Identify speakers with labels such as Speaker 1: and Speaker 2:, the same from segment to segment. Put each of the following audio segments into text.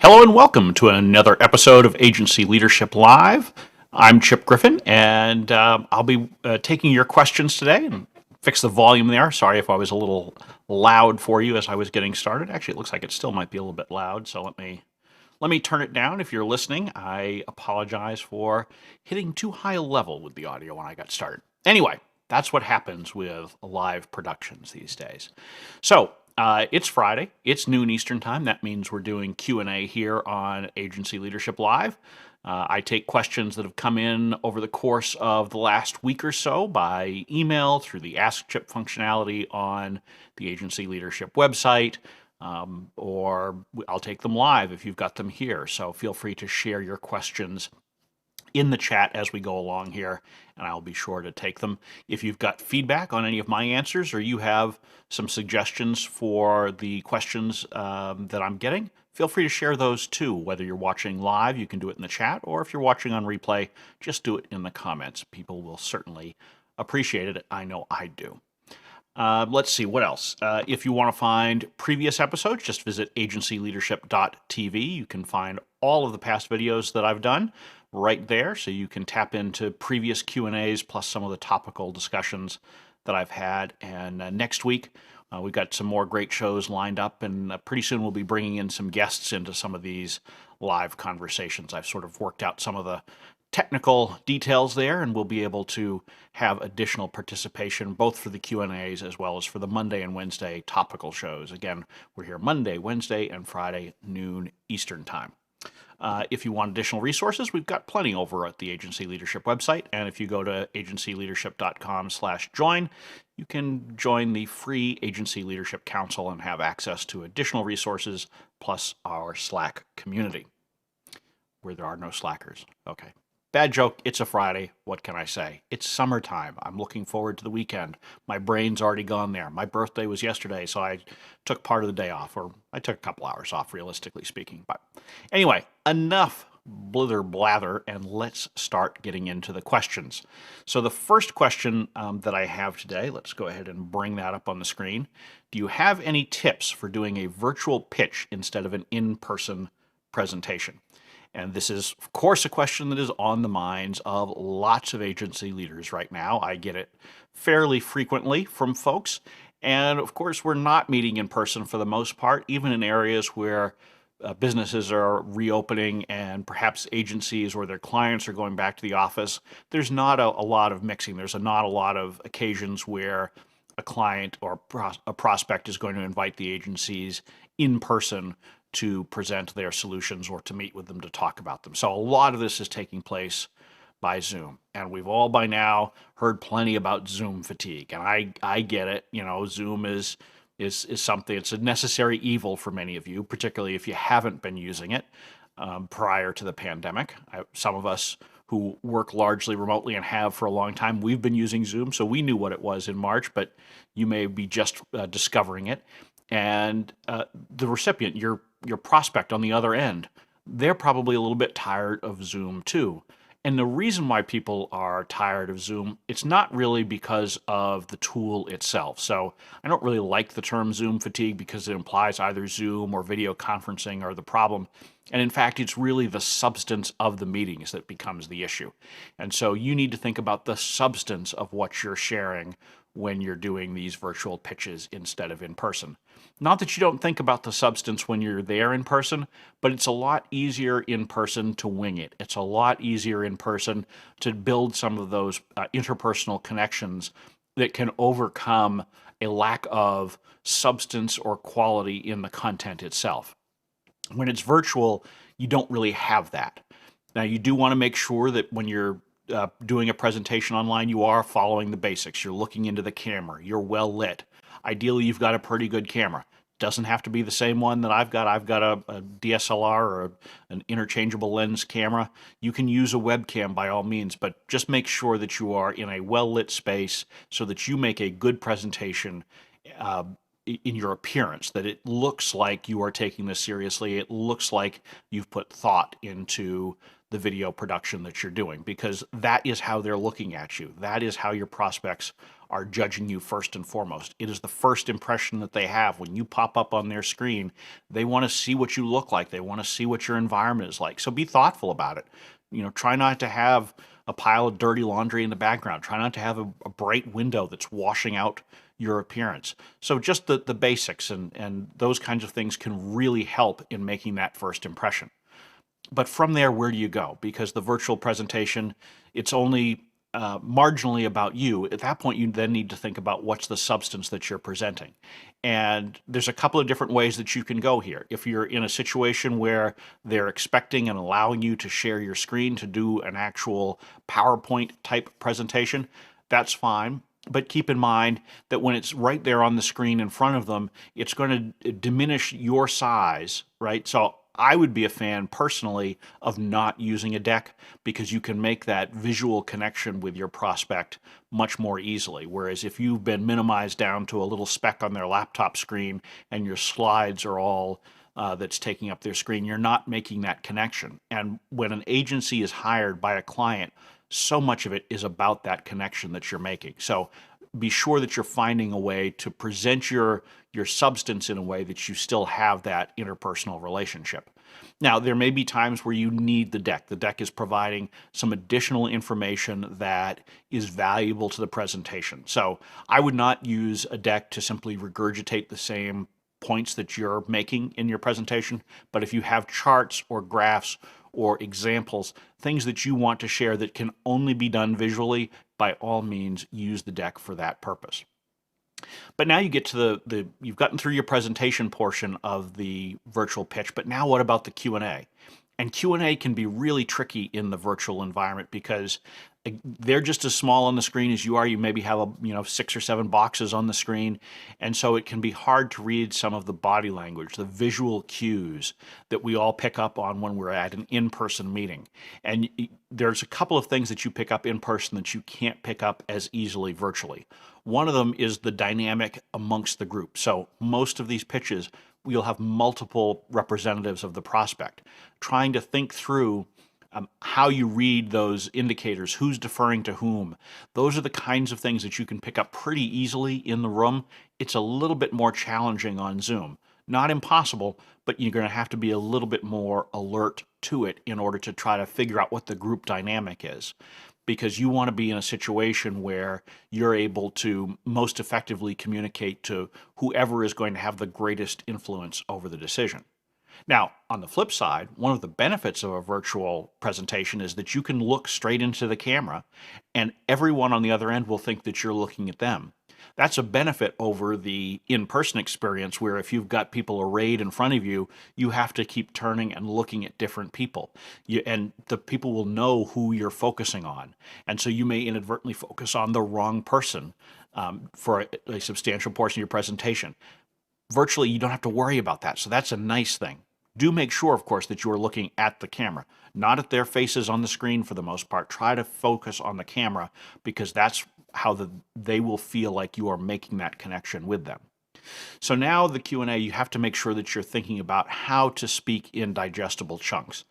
Speaker 1: Hello and welcome to another episode of Agency Leadership Live. I'm Chip Griffin, and I'll be taking your questions today. And fix the volume there. Sorry if I was a little loud for you as I was getting started. Actually, it looks like it still might be a little bit loud, so let me turn it down. If you're listening, I apologize for hitting too high a level with the audio when I got started. Anyway, that's what happens with live productions these days. So it's Friday. It's noon Eastern time. That means we're doing Q&A here on Agency Leadership Live. I take questions that have come in over the course of the last week or so by email through the Ask Chip functionality on the Agency Leadership website, or I'll take them live if you've got them here. So feel free to share your questions in the chat as we go along here, and I'll be sure to take them. If you've got feedback on any of my answers or you have some suggestions for the questions that I'm getting, feel free to share those too. Whether you're watching live, you can do it in the chat, or if you're watching on replay, just do it in the comments. People will certainly appreciate it. I know I do. Let's see, what else? If you want to find previous episodes, just visit agencyleadership.tv. You can find all of the past videos that I've done right there, so you can tap into previous Q&As plus some of the topical discussions that I've had. And next week, we've got some more great shows lined up, and pretty soon we'll be bringing in some guests into some of these live conversations. I've sort of worked out some of the technical details there, and we'll be able to have additional participation both for the Q&As as well as for the Monday and Wednesday topical shows. Again, we're here Monday, Wednesday, and Friday, noon Eastern time. If you want additional resources, we've got plenty over at the Agency Leadership website, and if you go to agencyleadership.com/join, you can join the free Agency Leadership Council and have access to additional resources plus our Slack community, where there are no slackers. Okay. Bad joke, it's a Friday. What can I say? It's summertime. I'm looking forward to the weekend. My brain's already gone there. My birthday was yesterday, so I took part of the day off, or I took a couple hours off, realistically speaking. But anyway, enough blither blather, and let's start getting into the questions. So the first question that I have today, let's go ahead and bring that up on the screen. Do you have any tips for doing a virtual pitch instead of an in-person presentation? And this is, of course, a question that is on the minds of lots of agency leaders right now. I get it fairly frequently from folks. And of course, we're not meeting in person for the most part, even in areas where businesses are reopening and perhaps agencies or their clients are going back to the office. There's not a lot of mixing. There's not a lot of occasions where a client or a prospect is going to invite the agencies in person to present their solutions or to meet with them to talk about them. So a lot of this is taking place by Zoom. And we've all by now heard plenty about Zoom fatigue. And I get it. You know, Zoom is something, it's a necessary evil for many of you, particularly if you haven't been using it prior to the pandemic. Some of us who work largely remotely and have for a long time, we've been using Zoom, so we knew what it was in March, but you may be just discovering it. And the recipient, your prospect on the other end, they're probably a little bit tired of Zoom too. And the reason why people are tired of Zoom, it's not really because of the tool itself. So I don't really like the term Zoom fatigue because it implies either Zoom or video conferencing are the problem. And in fact, it's really the substance of the meetings that becomes the issue. And so you need to think about the substance of what you're sharing when you're doing these virtual pitches instead of in person. Not that you don't think about the substance when you're there in person, but it's a lot easier in person to wing it. It's a lot easier in person to build some of those interpersonal connections that can overcome a lack of substance or quality in the content itself. When it's virtual, you don't really have that. Now, you do want to make sure that when you're doing a presentation online, you are following the basics. You're looking into the camera. You're well lit. Ideally, you've got a pretty good camera. Doesn't have to be the same one that I've got. I've got a DSLR or an interchangeable lens camera. You can use a webcam by all means, but just make sure that you are in a well-lit space so that you make a good presentation in your appearance, that it looks like you are taking this seriously. It looks like you've put thought into the video production that you're doing, because that is how they're looking at you. That is how your prospects are judging you first and foremost. It is the first impression that they have. When you pop up on their screen, they want to see what you look like. They want to see what your environment is like. So be thoughtful about it. Try not to have a pile of dirty laundry in the background. Try not to have a bright window that's washing out your appearance. So just the basics and those kinds of things can really help in making that first impression. But from there, where do you go? Because the virtual presentation, it's only marginally about you. At that point, you then need to think about what's the substance that you're presenting. And there's a couple of different ways that you can go here. If you're in a situation where they're expecting and allowing you to share your screen to do an actual PowerPoint type presentation, that's fine. But keep in mind that when it's right there on the screen in front of them, it's going to diminish your size, right? So I would be a fan personally of not using a deck because you can make that visual connection with your prospect much more easily. Whereas if you've been minimized down to a little speck on their laptop screen and your slides are all that's taking up their screen, you're not making that connection. And when an agency is hired by a client, so much of it is about that connection that you're making. So be sure that you're finding a way to present your substance in a way that you still have that interpersonal relationship. Now, there may be times where you need the deck. The deck is providing some additional information that is valuable to the presentation. So I would not use a deck to simply regurgitate the same points that you're making in your presentation, but if you have charts or graphs or examples, things that you want to share that can only be done visually, by all means, use the deck for that purpose. But now you get to you've gotten through your presentation portion of the virtual pitch, but now what about the Q&A? And Q&A can be really tricky in the virtual environment because they're just as small on the screen as you are. You maybe have 6 or 7 boxes on the screen, and so it can be hard to read some of the body language, the visual cues that we all pick up on when we're at an in-person meeting. And there's a couple of things that you pick up in person that you can't pick up as easily virtually. One of them is the dynamic amongst the group. So most of these pitches, we'll have multiple representatives of the prospect. Trying to think through how you read those indicators, who's deferring to whom. Those are the kinds of things that you can pick up pretty easily in the room. It's a little bit more challenging on Zoom. Not impossible, but you're going to have to be a little bit more alert to it in order to try to figure out what the group dynamic is. Because you want to be in a situation where you're able to most effectively communicate to whoever is going to have the greatest influence over the decision. Now, on the flip side, one of the benefits of a virtual presentation is that you can look straight into the camera and everyone on the other end will think that you're looking at them. That's a benefit over the in-person experience where if you've got people arrayed in front of you, you have to keep turning and looking at different people. And the people will know who you're focusing on. And so you may inadvertently focus on the wrong person for a substantial portion of your presentation. Virtually, you don't have to worry about that. So that's a nice thing. Do make sure, of course, that you are looking at the camera, not at their faces on the screen for the most part. Try to focus on the camera because that's how they will feel like you are making that connection with them. So now the Q&A, you have to make sure that you're thinking about how to speak in digestible chunks.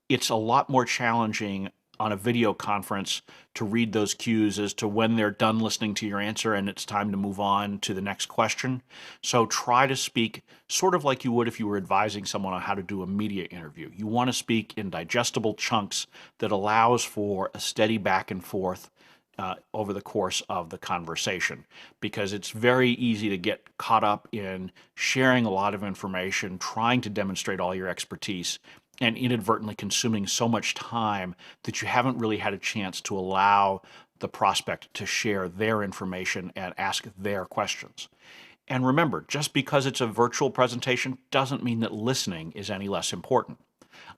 Speaker 1: It's a lot more challenging on a video conference to read those cues as to when they're done listening to your answer and it's time to move on to the next question. So try to speak sort of like you would if you were advising someone on how to do a media interview. You want to speak in digestible chunks that allows for a steady back and forth over the course of the conversation, because it's very easy to get caught up in sharing a lot of information, trying to demonstrate all your expertise, and inadvertently consuming so much time that you haven't really had a chance to allow the prospect to share their information and ask their questions. And remember, just because it's a virtual presentation doesn't mean that listening is any less important.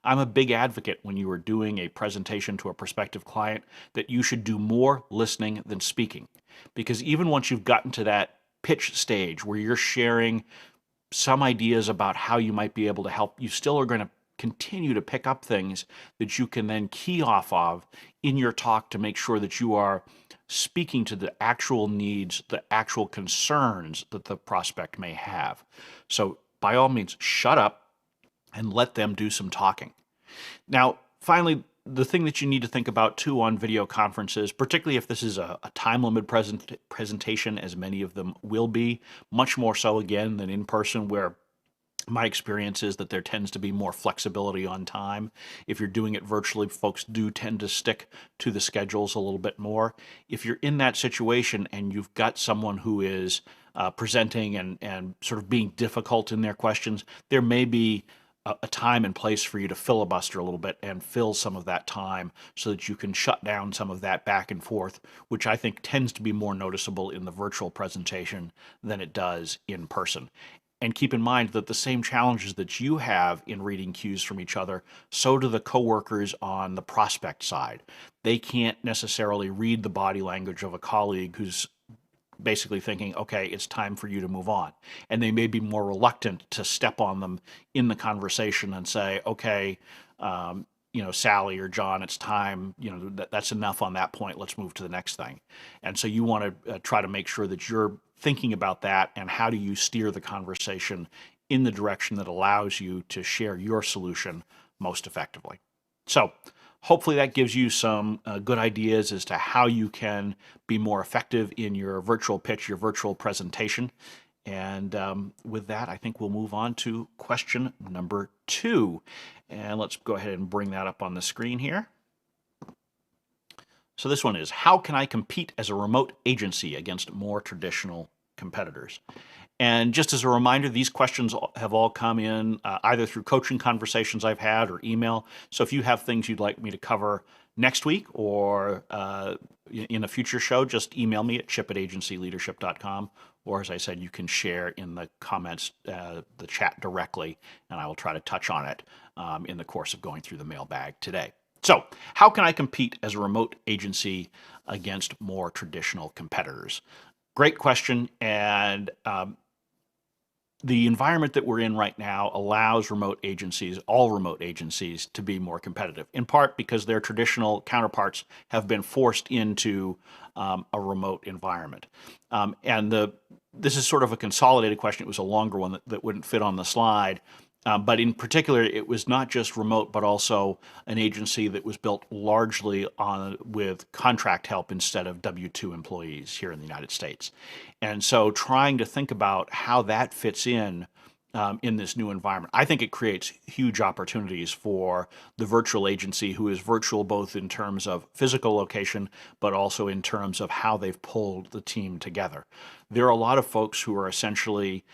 Speaker 1: I'm a big advocate when you are doing a presentation to a prospective client that you should do more listening than speaking. Because even once you've gotten to that pitch stage where you're sharing some ideas about how you might be able to help, you still are going to continue to pick up things that you can then key off of in your talk to make sure that you are speaking to the actual needs, the actual concerns that the prospect may have. So by all means, shut up and let them do some talking. Now, finally, the thing that you need to think about too on video conferences, particularly if this is a time limit presentation, as many of them will be, much more so again than in person, where my experience is that there tends to be more flexibility on time. If you're doing it virtually, folks do tend to stick to the schedules a little bit more. If you're in that situation and you've got someone who is presenting and sort of being difficult in their questions, there may be a time and place for you to filibuster a little bit and fill some of that time so that you can shut down some of that back and forth, which I think tends to be more noticeable in the virtual presentation than it does in person. And keep in mind that the same challenges that you have in reading cues from each other, so do the coworkers on the prospect side. They can't necessarily read the body language of a colleague who's basically thinking, okay, it's time for you to move on. And they may be more reluctant to step on them in the conversation and say, okay, Sally or John, it's time, that's enough on that point. Let's move to the next thing. And so you want to try to make sure that you're thinking about that and how do you steer the conversation in the direction that allows you to share your solution most effectively. So hopefully that gives you some good ideas as to how you can be more effective in your virtual pitch, your virtual presentation. And with that, I think we'll move on to question number 2. And let's go ahead and bring that up on the screen here. So this one is, how can I compete as a remote agency against more traditional competitors? And just as a reminder, these questions have all come in either through coaching conversations I've had or email. So if you have things you'd like me to cover next week or in a future show, just email me at chip@agencyleadership.com. Or as I said, you can share in the comments, the chat directly, and I will try to touch on it in the course of going through the mailbag today. So how can I compete as a remote agency against more traditional competitors? Great question. And the environment that we're in right now allows all remote agencies, to be more competitive, in part because their traditional counterparts have been forced into a remote environment. This is sort of a consolidated question. It was a longer one that wouldn't fit on the slide. But in particular, it was not just remote, but also an agency that was built largely with contract help instead of W-2 employees here in the United States. And so trying to think about how that fits in this new environment, I think it creates huge opportunities for the virtual agency, who is virtual both in terms of physical location, but also in terms of how they've pulled the team together. There are a lot of folks who are essentially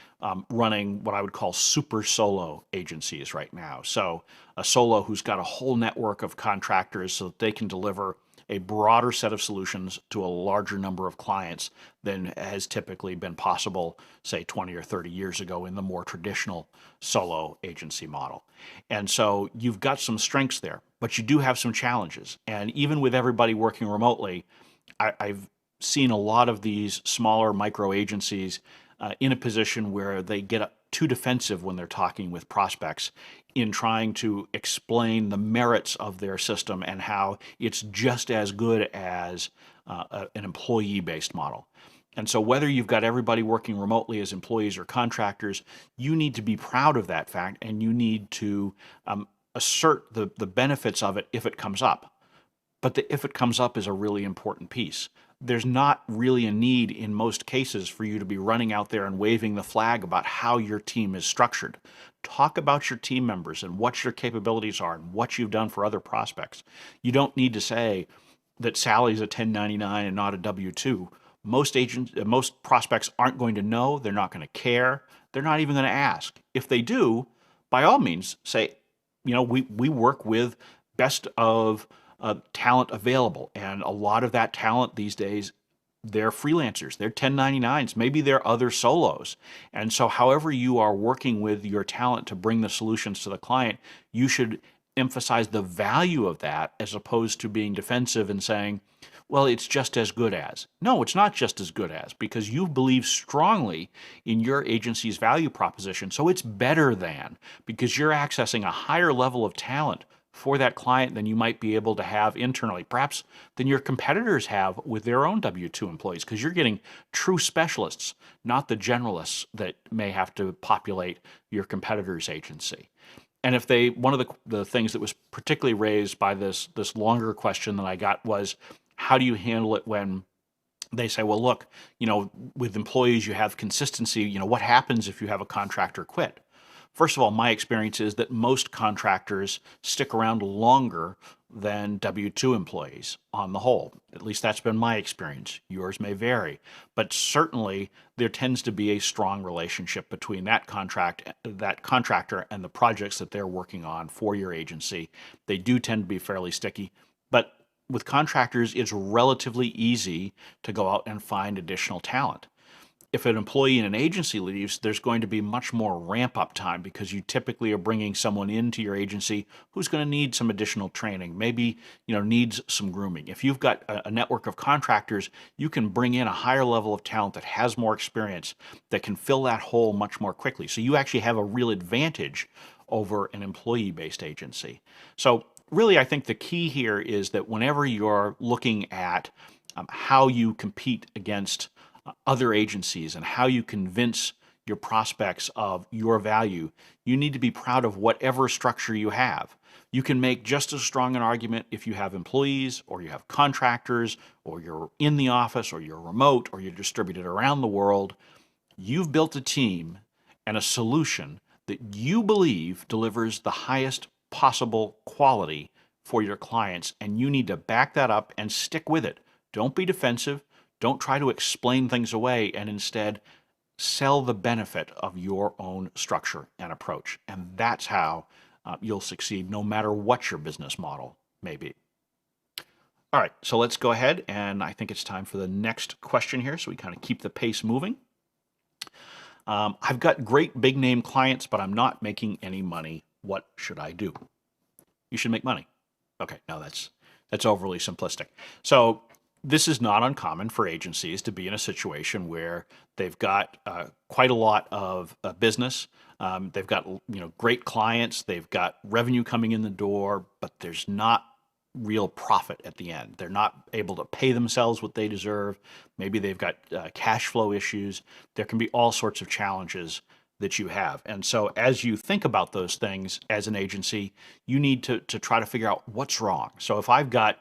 Speaker 1: running what I would call super solo agencies right now. So a solo who's got a whole network of contractors so that they can deliver a broader set of solutions to a larger number of clients than has typically been possible, say 20 or 30 years ago in the more traditional solo agency model. And so you've got some strengths there, but you do have some challenges. And even with everybody working remotely, I've seen a lot of these smaller micro agencies in a position where they get too defensive when they're talking with prospects in trying to explain the merits of their system and how it's just as good as an employee-based model. And so whether you've got everybody working remotely as employees or contractors, you need to be proud of that fact, and you need to assert the benefits of it if it comes up. But the if it comes up is a really important piece. There's not really a need in most cases for you to be running out there and waving the flag about how your team is structured. Talk about your team members and what your capabilities are and what you've done for other prospects. You don't need to say that Sally's a 1099 and not a W-2. Most prospects aren't going to know. They're not going to care. They're not even going to ask. If they do, by all means, say, we work with best of talent available, and a lot of that talent these days, they're freelancers, they're 1099s, maybe they're other solos. And so however you are working with your talent to bring the solutions to the client, you should emphasize the value of that as opposed to being defensive and saying, well, it's just as good as. No, it's not just as good as, because you believe strongly in your agency's value proposition. So it's better than, because you're accessing a higher level of talent for that client than you might be able to have internally, perhaps than your competitors have with their own W-2 employees, because you're getting true specialists, not the generalists that may have to populate your competitor's agency. And if they, one of the things that was particularly raised by this longer question that I got was, how do you handle it when they say, well, look, with employees you have consistency, what happens if you have a contractor quit? First of all, my experience is that most contractors stick around longer than W-2 employees on the whole. At least that's been my experience. Yours may vary, but certainly there tends to be a strong relationship between that contractor and the projects that they're working on for your agency. They do tend to be fairly sticky, but with contractors, it's relatively easy to go out and find additional talent. If an employee in an agency leaves, there's going to be much more ramp up time because you typically are bringing someone into your agency who's going to need some additional training, maybe needs some grooming. If you've got a network of contractors, you can bring in a higher level of talent that has more experience that can fill that hole much more quickly. So you actually have a real advantage over an employee-based agency. So really, I think the key here is that whenever you're looking at how you compete against other agencies and how you convince your prospects of your value, you need to be proud of whatever structure you have. You can make just as strong an argument if you have employees or you have contractors or you're in the office or you're remote or you're distributed around the world. You've built a team and a solution that you believe delivers the highest possible quality for your clients, and you need to back that up and stick with it. Don't be defensive. Don't try to explain things away, and instead sell the benefit of your own structure and approach. And that's how you'll succeed no matter what your business model may be. All right, so let's go ahead, and I think it's time for the next question here, so we kind of keep the pace moving. I've got great big name clients, but I'm not making any money. What should I do? You should make money. Okay, now that's overly simplistic. So this is not uncommon for agencies to be in a situation where they've got quite a lot of business. They've got great clients. They've got revenue coming in the door, but there's not real profit at the end. They're not able to pay themselves what they deserve. Maybe they've got cash flow issues. There can be all sorts of challenges that you have. And so as you think about those things as an agency, you need to try to figure out what's wrong. So if I've got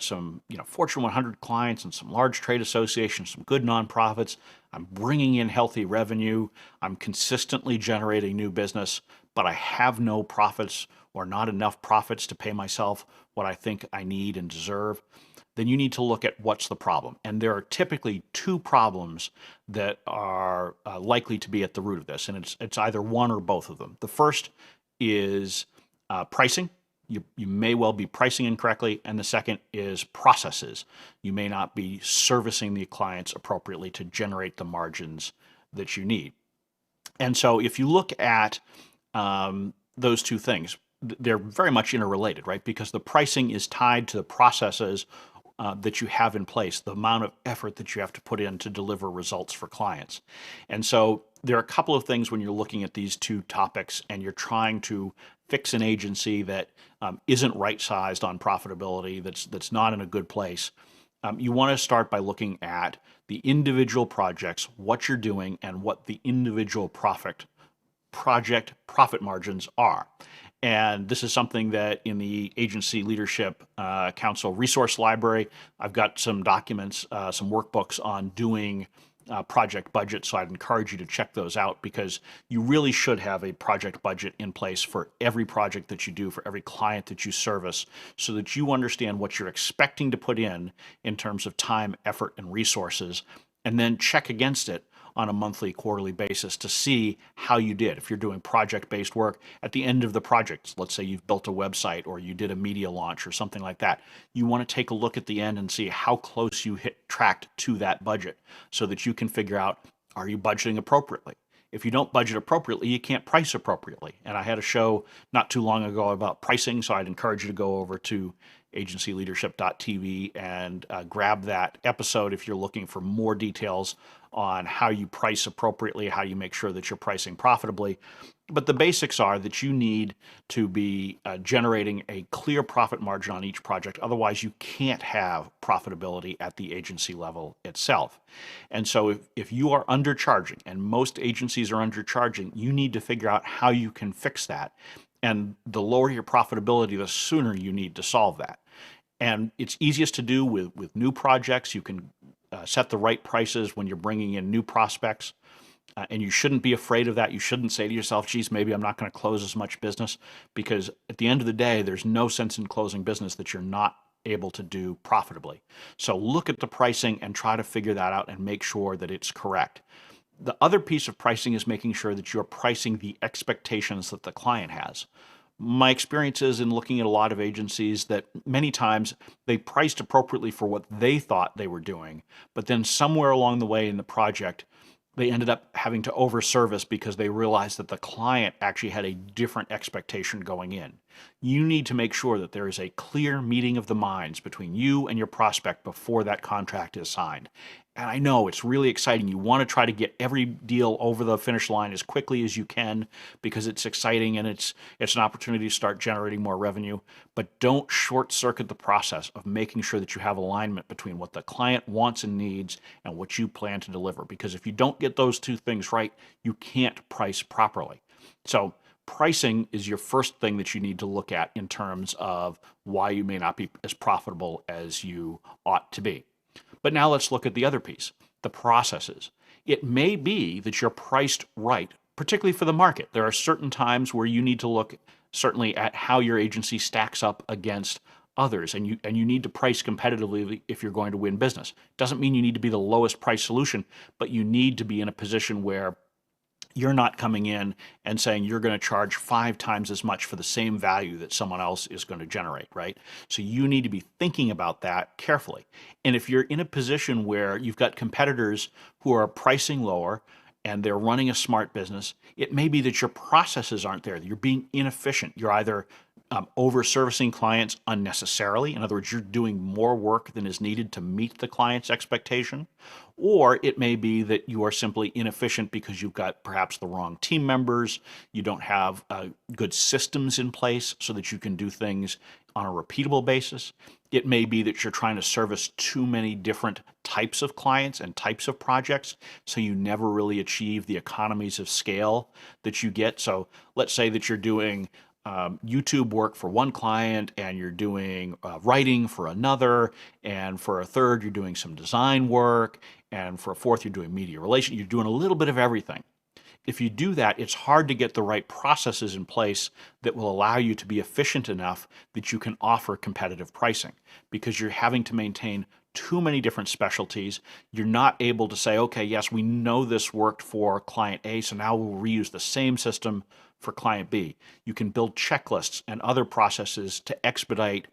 Speaker 1: some Fortune 100 clients and some large trade associations, some good nonprofits, I'm bringing in healthy revenue, I'm consistently generating new business, but I have no profits or not enough profits to pay myself what I think I need and deserve, then you need to look at what's the problem. And there are typically two problems that are likely to be at the root of this, and it's either one or both of them. The first is pricing. You may well be pricing incorrectly, and the second is processes. You may not be servicing the clients appropriately to generate the margins that you need. And so if you look at those two things, they're very much interrelated, right? Because the pricing is tied to the processes that you have in place, the amount of effort that you have to put in to deliver results for clients. And so there are a couple of things when you're looking at these two topics and you're trying to fix an agency that isn't right-sized on profitability, that's not in a good place. You want to start by looking at the individual projects, what you're doing, and what the individual project profit margins are. And this is something that in the Agency Leadership Council Resource Library, I've got some documents, some workbooks on doing project budget. So I'd encourage you to check those out because you really should have a project budget in place for every project that you do, for every client that you service, so that you understand what you're expecting to put in terms of time, effort, and resources, and then check against it on a monthly, quarterly basis to see how you did. If you're doing project-based work, at the end of the project, let's say you've built a website or you did a media launch or something like that, you want to take a look at the end and see how close you tracked to that budget so that you can figure out, are you budgeting appropriately? If you don't budget appropriately, you can't price appropriately. And I had a show not too long ago about pricing, so I'd encourage you to go over to agencyleadership.tv and grab that episode if you're looking for more details on how you price appropriately, how you make sure that you're pricing profitably. But the basics are that you need to be generating a clear profit margin on each project. Otherwise, you can't have profitability at the agency level itself. And so if you are undercharging, and most agencies are undercharging, you need to figure out how you can fix that. And the lower your profitability, the sooner you need to solve that. And it's easiest to do with new projects. You can set the right prices when you're bringing in new prospects. And you shouldn't be afraid of that. You shouldn't say to yourself, geez, maybe I'm not going to close as much business, because at the end of the day, there's no sense in closing business that you're not able to do profitably. So look at the pricing and try to figure that out and make sure that it's correct. The other piece of pricing is making sure that you're pricing the expectations that the client has. My experience is in looking at a lot of agencies that many times they priced appropriately for what they thought they were doing, but then somewhere along the way in the project, they ended up having to overservice because they realized that the client actually had a different expectation going in. You need to make sure that there is a clear meeting of the minds between you and your prospect before that contract is signed. And I know it's really exciting. You want to try to get every deal over the finish line as quickly as you can because it's exciting and it's an opportunity to start generating more revenue. But don't short circuit the process of making sure that you have alignment between what the client wants and needs and what you plan to deliver. Because if you don't get those two things right, you can't price properly. So pricing is your first thing that you need to look at in terms of why you may not be as profitable as you ought to be. But now let's look at the other piece, the processes. It may be that you're priced right, particularly for the market. There are certain times where you need to look certainly at how your agency stacks up against others, and you need to price competitively if you're going to win business. Doesn't mean you need to be the lowest price solution, but you need to be in a position where you're not coming in and saying you're going to charge 5 times as much for the same value that someone else is going to generate, right? So you need to be thinking about that carefully. And if you're in a position where you've got competitors who are pricing lower and they're running a smart business, it may be that your processes aren't there. You're being inefficient. You're either over-servicing clients unnecessarily. In other words, you're doing more work than is needed to meet the client's expectation. Or it may be that you are simply inefficient because you've got perhaps the wrong team members, you don't have good systems in place so that you can do things on a repeatable basis. It may be that you're trying to service too many different types of clients and types of projects, so you never really achieve the economies of scale that you get. So let's say that you're doing YouTube work for one client, and you're doing writing for another, and for a third you're doing some design work, and for a fourth you're doing media relations. You're doing a little bit of everything. If you do that, it's hard to get the right processes in place that will allow you to be efficient enough that you can offer competitive pricing, because you're having to maintain too many different specialties. You're not able to say, okay, yes, we know this worked for client A, so now we'll reuse the same system for client B. You can build checklists and other processes to expedite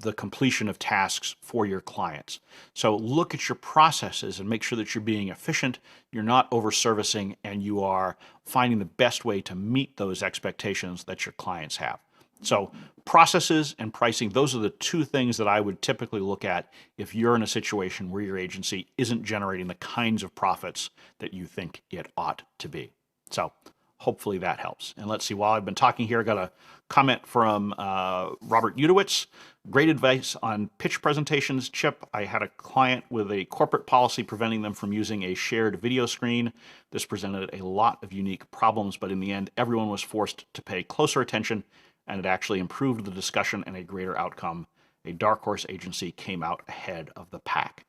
Speaker 1: the completion of tasks for your clients. So look at your processes and make sure that you're being efficient, you're not over-servicing, and you are finding the best way to meet those expectations that your clients have. So processes and pricing, those are the two things that I would typically look at if you're in a situation where your agency isn't generating the kinds of profits that you think it ought to be. So hopefully that helps. And let's see, while I've been talking here, I got a comment from Robert Udowitz. Great advice on pitch presentations, Chip. I had a client with a corporate policy preventing them from using a shared video screen. This presented a lot of unique problems, but in the end, everyone was forced to pay closer attention, and it actually improved the discussion and a greater outcome. A dark horse agency came out ahead of the pack.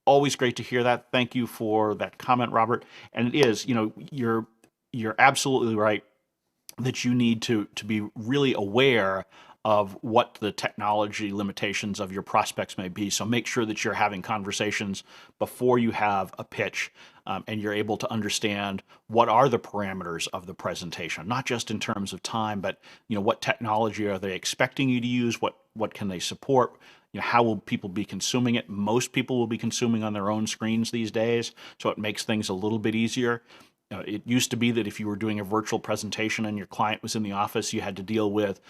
Speaker 1: Always great to hear that. Thank you for that comment, Robert. And it is, you're absolutely right that you need to be really aware of what the technology limitations of your prospects may be. So make sure that you're having conversations before you have a pitch, and you're able to understand what are the parameters of the presentation, not just in terms of time, but what technology are they expecting you to use, what can they support, how will people be consuming it. Most people will be consuming on their own screens these days, so it makes things a little bit easier. It used to be that if you were doing a virtual presentation and your client was in the office, you had to deal with,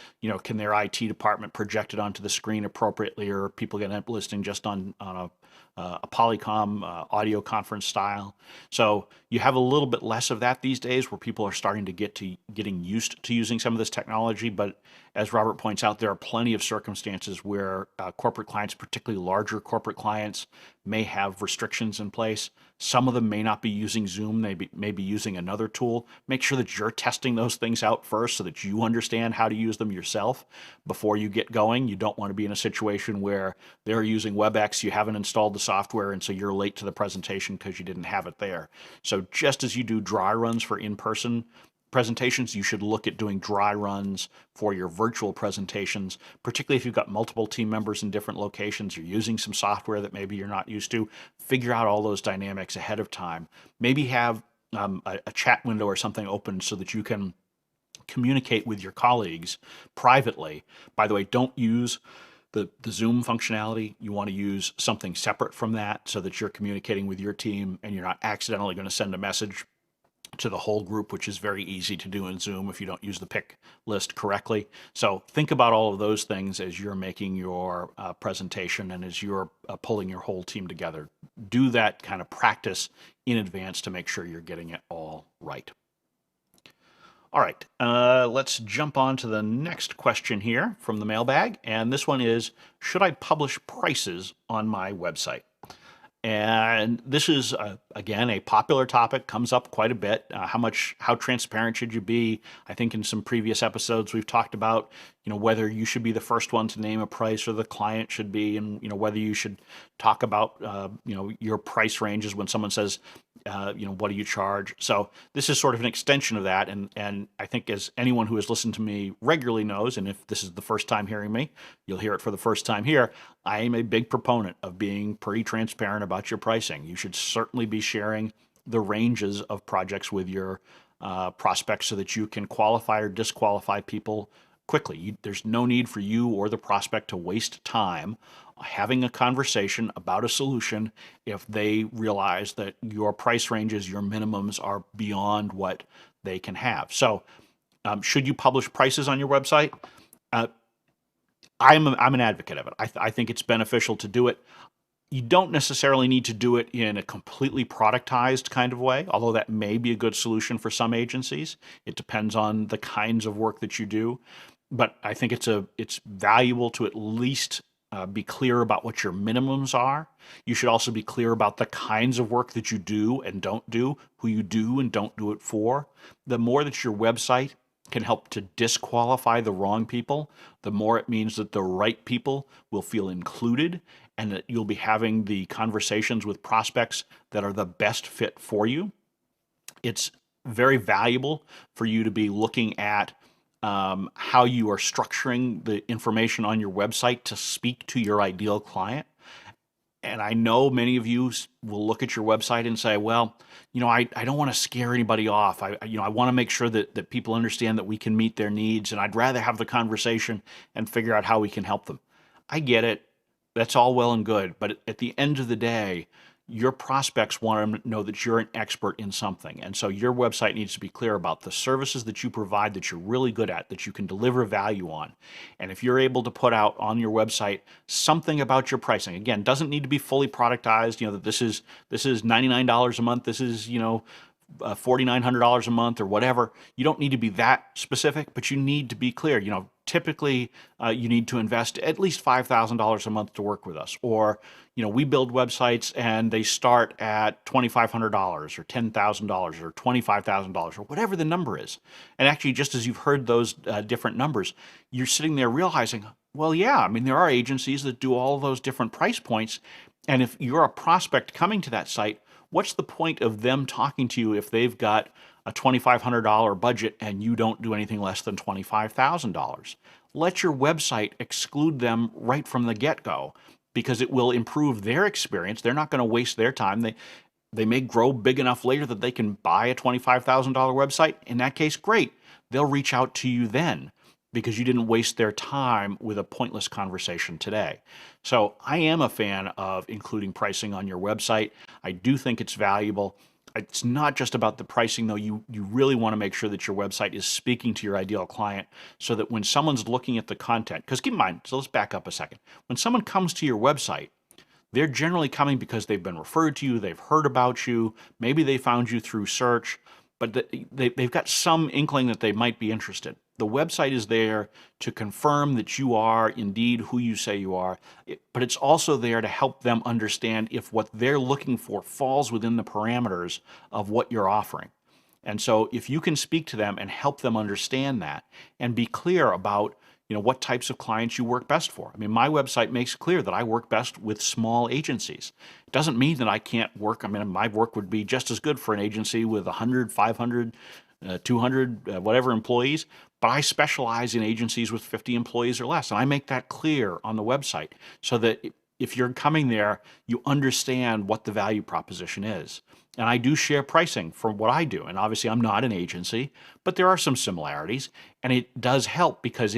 Speaker 1: can their IT department project it onto the screen appropriately, or people get listening just on a a Polycom audio conference style. So you have a little bit less of that these days, where people are starting to getting used to using some of this technology. But as Robert points out, there are plenty of circumstances where corporate clients, particularly larger corporate clients, may have restrictions in place. Some of them may not be using Zoom, they may be using another tool. Make sure that you're testing those things out first so that you understand how to use them yourself before you get going. You don't want to be in a situation where they're using WebEx, you haven't installed the software, and so you're late to the presentation because you didn't have it there. So just as you do dry runs for in-person presentations, you should look at doing dry runs for your virtual presentations, particularly if you've got multiple team members in different locations, you're using some software that maybe you're not used to. Figure out all those dynamics ahead of time. Maybe have a chat window or something open so that you can communicate with your colleagues privately. By the way, don't use the Zoom functionality. You want to use something separate from that so that you're communicating with your team and you're not accidentally going to send a message to the whole group, which is very easy to do in Zoom if you don't use the pick list correctly. So think about all of those things as you're making your presentation and as you're pulling your whole team together. Do that kind of practice in advance to make sure you're getting it all right. All right, let's jump on to the next question here from the mailbag. And this one is, should I publish prices on my website? And this is, again, a popular topic, comes up quite a bit. How transparent should you be? I think in some previous episodes we've talked about, whether you should be the first one to name a price or the client should be, and, whether you should talk about, your price ranges when someone says, what do you charge? So this is sort of an extension of that. And I think, as anyone who has listened to me regularly knows, and if this is the first time hearing me, you'll hear it for the first time here, I am a big proponent of being pretty transparent about your pricing. You should certainly be sharing the ranges of projects with your prospects so that you can qualify or disqualify people quickly. There's no need for you or the prospect to waste time having a conversation about a solution if they realize that your price ranges, your minimums, are beyond what they can have. So should you publish prices on your website? I'm an advocate of it. I think it's beneficial to do it. You don't necessarily need to do it in a completely productized kind of way, although that may be a good solution for some agencies. It depends on the kinds of work that you do. But I think it's valuable to at least be clear about what your minimums are. You should also be clear about the kinds of work that you do and don't do, who you do and don't do it for. The more that your website can help to disqualify the wrong people, the more it means that the right people will feel included and that you'll be having the conversations with prospects that are the best fit for you. It's very valuable for you to be looking at how you are structuring the information on your website to speak to your ideal client. And I know many of you will look at your website and say, well, I don't want to scare anybody off. I want to make sure that people understand that we can meet their needs, and I'd rather have the conversation and figure out how we can help them. I get it. That's all well and good. But at the end of the day, your prospects want to know that you're an expert in something. And so your website needs to be clear about the services that you provide that you're really good at, that you can deliver value on. And if you're able to put out on your website something about your pricing, again, doesn't need to be fully productized, that this is $99 a month, this is, $4,900 a month or whatever. You don't need to be that specific, but you need to be clear. Typically you need to invest at least $5,000 a month to work with us. Or, we build websites and they start at $2,500 or $10,000 or $25,000 or whatever the number is. And actually, just as you've heard those different numbers, you're sitting there realizing, well, yeah, there are agencies that do all those different price points. And if you're a prospect coming to that site, what's the point of them talking to you if they've got a $2,500 budget and you don't do anything less than $25,000? Let your website exclude them right from the get-go, because it will improve their experience. They're not going to waste their time. They may grow big enough later that they can buy a $25,000 website. In that case, great. They'll reach out to you then, because you didn't waste their time with a pointless conversation today. So I am a fan of including pricing on your website. I do think it's valuable. It's not just about the pricing, though. You really want to make sure that your website is speaking to your ideal client, so that when someone's looking at the content, because keep in mind, so let's back up a second. When someone comes to your website, they're generally coming because they've been referred to you, they've heard about you, maybe they found you through search, but they've got some inkling that they might be interested. The website is there to confirm that you are indeed who you say you are, but it's also there to help them understand if what they're looking for falls within the parameters of what you're offering. And so if you can speak to them and help them understand that and be clear about what types of clients you work best for. I mean, my website makes clear that I work best with small agencies. It doesn't mean that I can't work. I mean, my work would be just as good for an agency with 100, 500, 200, whatever employees, but I specialize in agencies with 50 employees or less. And I make that clear on the website so that if you're coming there, you understand what the value proposition is. And I do share pricing for what I do. And obviously, I'm not an agency, but there are some similarities. And it does help because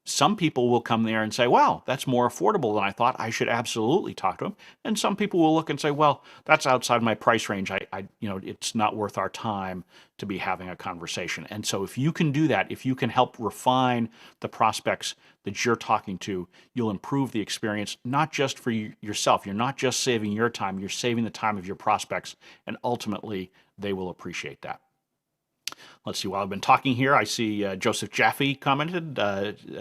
Speaker 1: some people will come there and say, wow, that's more affordable than I thought. I should absolutely talk to them. And some people will look and say, well, that's outside my price range. It's not worth our time to be having a conversation. And so if you can do that, if you can help refine the prospects that you're talking to, you'll improve the experience, not just for yourself. You're not just saving your time, you're saving the time of your prospects. And ultimately, they will appreciate that. Let's see, while I've been talking here, I see Joseph Jaffe commented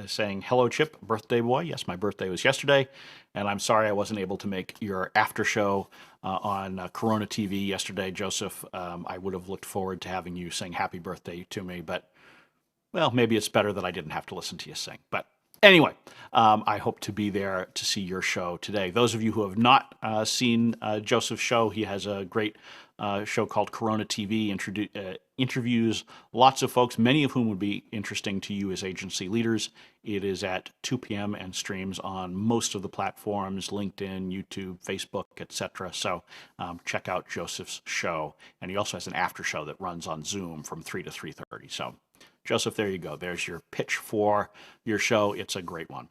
Speaker 1: saying, hello, Chip, birthday boy. Yes, my birthday was yesterday, and I'm sorry I wasn't able to make your after show on Corona TV yesterday, Joseph. I would have looked forward to having you sing happy birthday to me, but, well, maybe it's better that I didn't have to listen to you sing. But anyway, I hope to be there to see your show today. Those of you who have not seen Joseph's show, he has a great show called Corona TV, interviews lots of folks, many of whom would be interesting to you as agency leaders. It is at 2 p.m. and streams on most of the platforms, LinkedIn, YouTube, Facebook, etc. So check out Joseph's show. And he also has an after show that runs on Zoom from 3 to 3:30. So Joseph, there you go. There's your pitch for your show. It's a great one.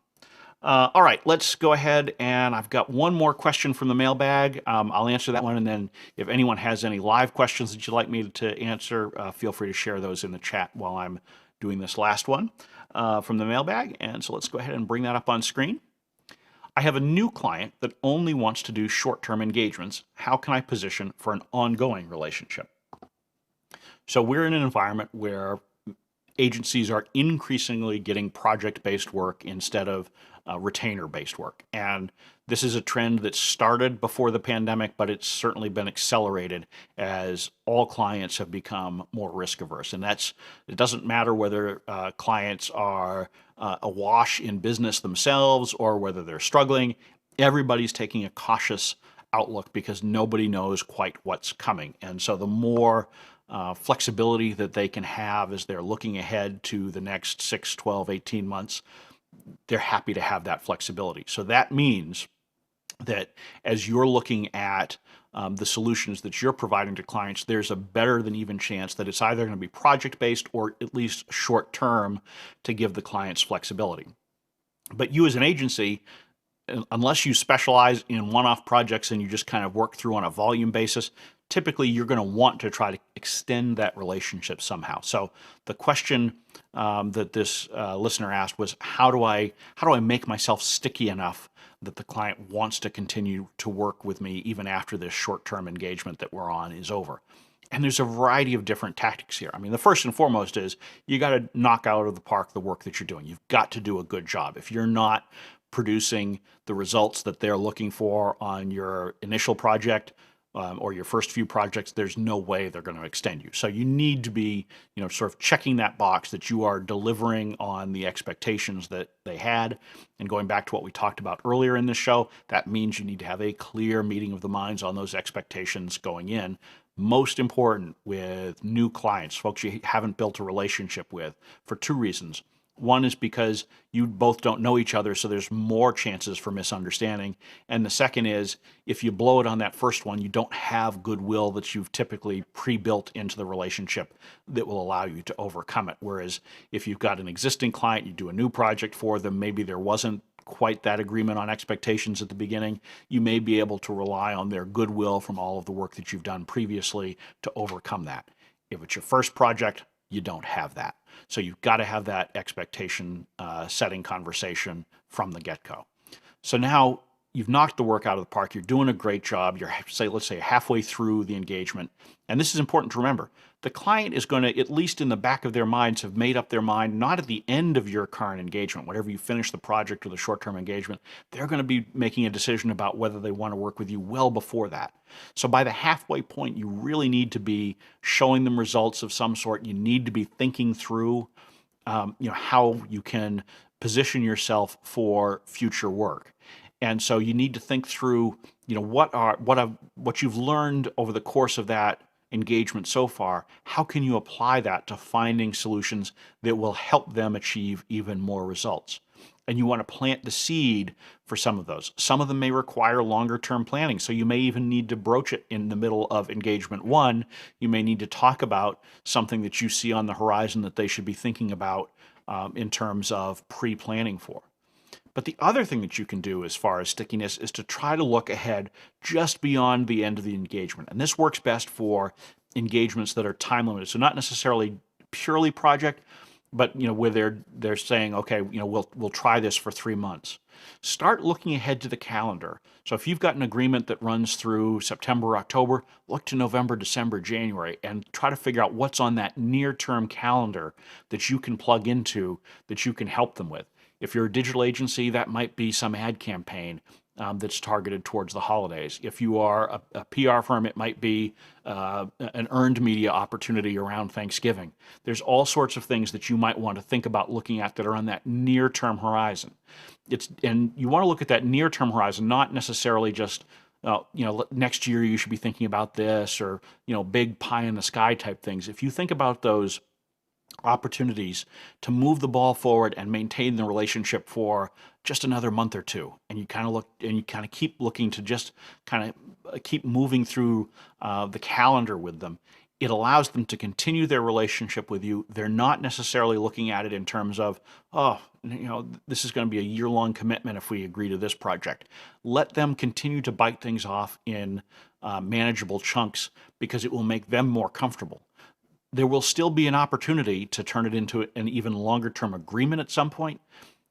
Speaker 1: All right, let's go ahead, and I've got one more question from the mailbag. I'll answer that one, and then if anyone has any live questions that you'd like me to answer, feel free to share those in the chat while I'm doing this last one from the mailbag. And so let's go ahead and bring that up on screen. I have a new client that only wants to do short-term engagements. How can I position for an ongoing relationship? So we're in an environment where agencies are increasingly getting project-based work instead of retainer-based work. And this is a trend that started before the pandemic, but it's certainly been accelerated as all clients have become more risk-averse. And it doesn't matter whether clients are awash in business themselves or whether they're struggling. Everybody's taking a cautious outlook because nobody knows quite what's coming. And so the more flexibility that they can have as they're looking ahead to the next 6, 12, 18 months, they're happy to have that flexibility. So that means that as you're looking at the solutions that you're providing to clients, there's a better than even chance that it's either going to be project-based or at least short-term to give the clients flexibility. But you as an agency, unless you specialize in one-off projects and you just kind of work through on a volume basis, typically you're going to want to try to extend that relationship somehow. So the question that this listener asked was, how do I make myself sticky enough that the client wants to continue to work with me even after this short-term engagement that we're on is over? And there's a variety of different tactics here. I mean, the first and foremost is you got to knock out of the park the work that you're doing. You've got to do a good job. If you're not producing the results that they're looking for on your initial project or your first few projects, there's no way they're going to extend you. So you need to be, sort of checking that box that you are delivering on the expectations that they had. And going back to what we talked about earlier in this show, that means you need to have a clear meeting of the minds on those expectations going in. Most important with new clients, folks you haven't built a relationship with, for two reasons. One is because you both don't know each other, so there's more chances for misunderstanding. And the second is, if you blow it on that first one, you don't have goodwill that you've typically pre-built into the relationship that will allow you to overcome it. Whereas if you've got an existing client, you do a new project for them, maybe there wasn't quite that agreement on expectations at the beginning, you may be able to rely on their goodwill from all of the work that you've done previously to overcome that. If it's your first project, you don't have that. So you've got to have that expectation setting conversation from the get-go. So now you've knocked the work out of the park. You're doing a great job. You're, let's say, halfway through the engagement. And this is important to remember. The client is going to, at least in the back of their minds, have made up their mind, not at the end of your current engagement, whenever you finish the project or the short-term engagement. They're going to be making a decision about whether they want to work with you well before that. So by the halfway point, you really need to be showing them results of some sort. You need to be thinking through how you can position yourself for future work. And so you need to think through, what you've learned over the course of that engagement so far. How can you apply that to finding solutions that will help them achieve even more results? And you want to plant the seed for some of those. Some of them may require longer term planning. So you may even need to broach it in the middle of engagement one. You may need to talk about something that you see on the horizon that they should be thinking about in terms of pre-planning for. But the other thing that you can do as far as stickiness is to try to look ahead just beyond the end of the engagement. And this works best for engagements that are time limited. So not necessarily purely project, but where they're saying, okay, we'll try this for 3 months. Start looking ahead to the calendar. So if you've got an agreement that runs through September, October, look to November, December, January, and try to figure out what's on that near-term calendar that you can plug into, that you can help them with. If you're a digital agency, that might be some ad campaign that's targeted towards the holidays. If you are a PR firm, it might be an earned media opportunity around Thanksgiving. There's all sorts of things that you might want to think about looking at that are on that near-term horizon. And you want to look at that near-term horizon, not necessarily just next year you should be thinking about this, or big pie in the sky type things. If you think about those opportunities to move the ball forward and maintain the relationship for just another month or two, and you kind of keep looking to just kind of keep moving through the calendar with them, it allows them to continue their relationship with you. They're not necessarily looking at it in terms of, this is going to be a year-long commitment if we agree to this project. Let them continue to bite things off in manageable chunks, because it will make them more comfortable. There will still be an opportunity to turn it into an even longer term agreement at some point.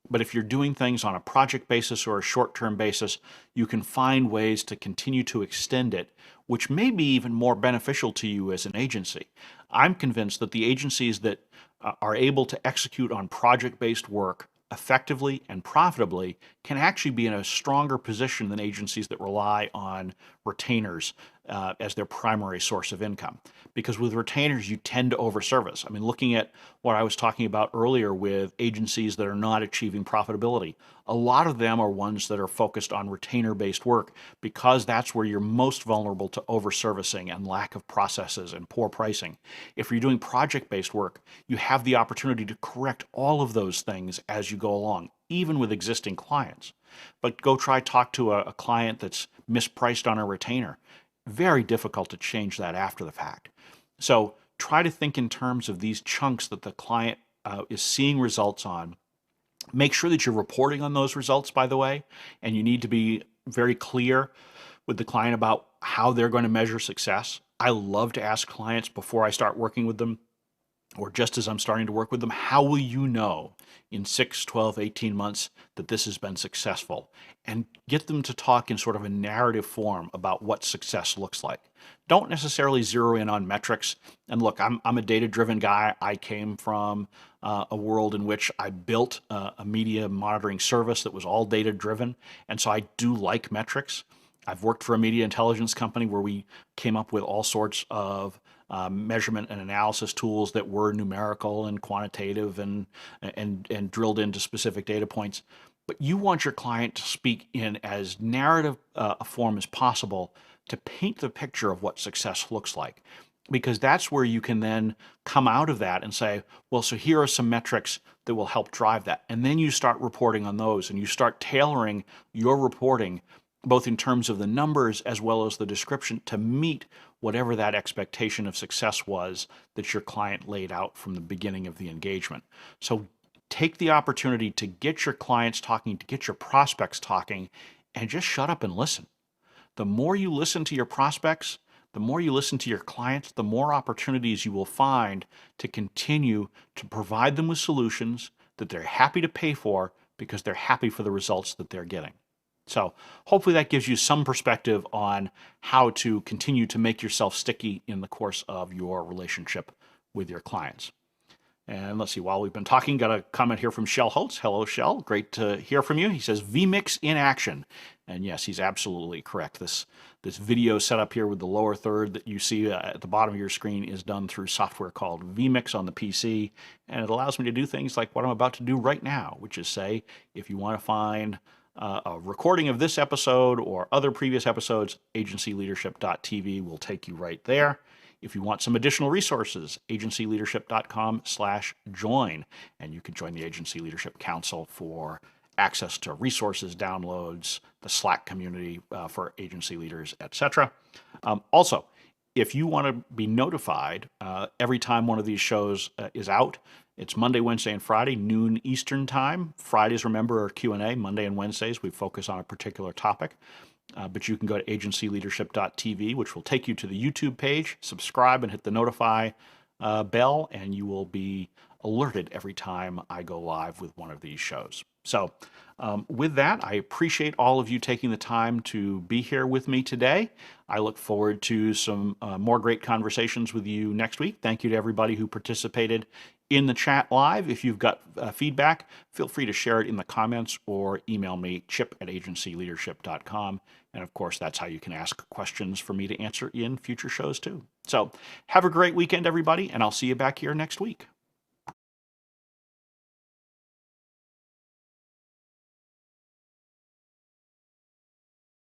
Speaker 1: But if you're doing things on a project basis or a short-term basis, you can find ways to continue to extend it, which may be even more beneficial to you as an agency. I'm convinced that the agencies that are able to execute on project-based work effectively and profitably can actually be in a stronger position than agencies that rely on retainers as their primary source of income. Because with retainers, you tend to overservice. I mean, looking at what I was talking about earlier with agencies that are not achieving profitability, a lot of them are ones that are focused on retainer-based work, because that's where you're most vulnerable to overservicing and lack of processes and poor pricing. If you're doing project-based work, you have the opportunity to correct all of those things as you go along, even with existing clients. But go talk to a client that's mispriced on a retainer. Very difficult to change that after the fact. So try to think in terms of these chunks that the client is seeing results on. Make sure that you're reporting on those results, by the way, and you need to be very clear with the client about how they're going to measure success. I love to ask clients before I start working with them, or just as I'm starting to work with them, how will you know in 6, 12, 18 months that this has been successful? And get them to talk in sort of a narrative form about what success looks like. Don't necessarily zero in on metrics. And look, I'm a data-driven guy. I came from a world in which I built a media monitoring service that was all data-driven. And so I do like metrics. I've worked for a media intelligence company where we came up with all sorts of measurement and analysis tools that were numerical and quantitative and drilled into specific data points. But you want your client to speak in as narrative a form as possible to paint the picture of what success looks like, because that's where you can then come out of that and say, well, so here are some metrics that will help drive that. And then you start reporting on those, and you start tailoring your reporting both in terms of the numbers as well as the description to meet whatever that expectation of success was that your client laid out from the beginning of the engagement. So take the opportunity to get your clients talking, to get your prospects talking, and just shut up and listen. The more you listen to your prospects, the more you listen to your clients, the more opportunities you will find to continue to provide them with solutions that they're happy to pay for, because they're happy for the results that they're getting. So hopefully that gives you some perspective on how to continue to make yourself sticky in the course of your relationship with your clients. And let's see, while we've been talking, got a comment here from Shell Holtz. Hello, Shell. Great to hear from you. He says, vMix in action. And yes, he's absolutely correct. This video setup here with the lower third that you see at the bottom of your screen is done through software called vMix on the PC. And it allows me to do things like what I'm about to do right now, which is say, if you want to find a recording of this episode or other previous episodes, agencyleadership.tv will take you right there. If you want some additional resources, agencyleadership.com/join, and you can join the Agency Leadership Council for access to resources, downloads, the Slack community for agency leaders, etc. Also, if you want to be notified every time one of these shows is out, it's Monday, Wednesday, and Friday, noon Eastern time. Fridays, remember, are Q&A. Monday and Wednesdays, we focus on a particular topic. But you can go to agencyleadership.tv, which will take you to the YouTube page, subscribe, and hit the notify bell, and you will be alerted every time I go live with one of these shows. So with that, I appreciate all of you taking the time to be here with me today. I look forward to some more great conversations with you next week. Thank you to everybody who participated in the chat live. If you've got feedback, feel free to share it in the comments or email me, chip@agencyleadership.com. And of course, that's how you can ask questions for me to answer in future shows too. So have a great weekend, everybody, and I'll see you back here next week.